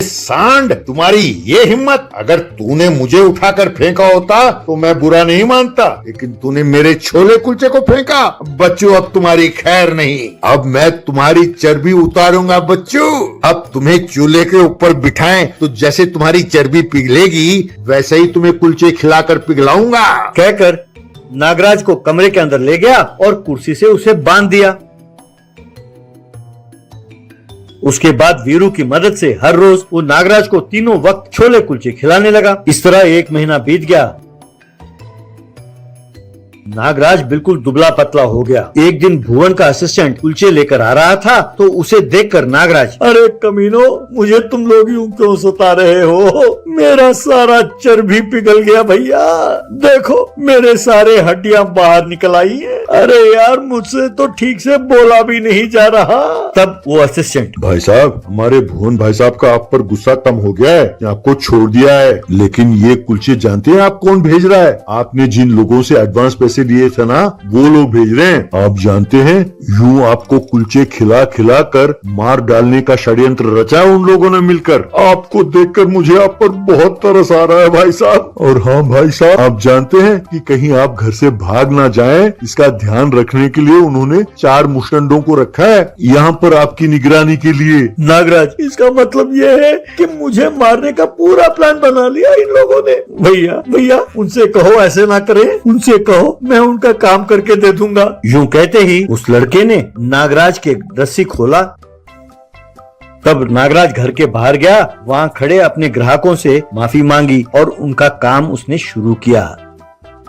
सांड, तुम्हारी ये हिम्मत! अगर तूने मुझे उठाकर फेंका होता तो मैं बुरा नहीं मानता, लेकिन तूने मेरे छोले कुलचे को फेंका। बच्चों, अब तुम्हारी खैर नहीं। अब मैं तुम्हारी चर्बी उतारूंगा बच्चों। अब तुम्हें चूल्हे के ऊपर बिठाएं तो जैसे तुम्हारी चर्बी पिघलेगी वैसे ही तुम्हें कुलचे खिलाकर पिघलाऊंगा। कहकर नागराज को कमरे के अंदर ले गया और कुर्सी से उसे बांध दिया। उसके बाद वीरू की मदद से हर रोज वो नागराज को तीनों वक्त छोले कुलचे खिलाने लगा। इस तरह 1 महीना बीत गया। नागराज बिल्कुल दुबला पतला हो गया। एक दिन भुवन का असिस्टेंट कुलचे लेकर आ रहा था तो उसे देखकर नागराज, अरे कमीनो, मुझे तुम लोग यूं क्यों सता रहे हो? मेरा सारा चर्बी पिघल गया भैया। देखो मेरे सारे हड्डियां बाहर निकल आई है। अरे यार, मुझसे तो ठीक से बोला भी नहीं जा रहा। तब वो असिस्टेंट, भाई साहब, हमारे भुवन भाई साहब का आप पर गुस्सा कम हो गया है, आपको छोड़ दिया है। लेकिन ये कुलचे जानते हैं आप कौन भेज रहा है? आपने जिन लोगों से एडवांस पैसे दिए थे ना, वो लोग भेज रहे हैं। आप जानते हैं, यूं आपको कुलचे खिला खिला कर मार डालने का षड्यंत्र रचा है उन लोगों ने मिलकर। आपको देखकर मुझे आप पर बहुत तरस आ रहा है भाई साहब। और हाँ भाई साहब, आप जानते हैं कि कहीं आप घर से भाग ना जाएं, इसका ध्यान रखने के लिए उन्होंने 4 मुस्टंडों को रखा है यहाँ पर आपकी निगरानी के लिए। नागराज, इसका मतलब ये है कि मुझे मारने का पूरा प्लान बना लिया इन लोगों ने। भैया भैया, उनसे कहो ऐसे ना करें, उनसे कहो मैं उनका काम करके दे दूंगा। यूं कहते ही उस लड़के ने नागराज के रस्सी खोला। तब नागराज घर के बाहर गया, वहाँ खड़े अपने ग्राहकों से माफी मांगी और उनका काम उसने शुरू किया।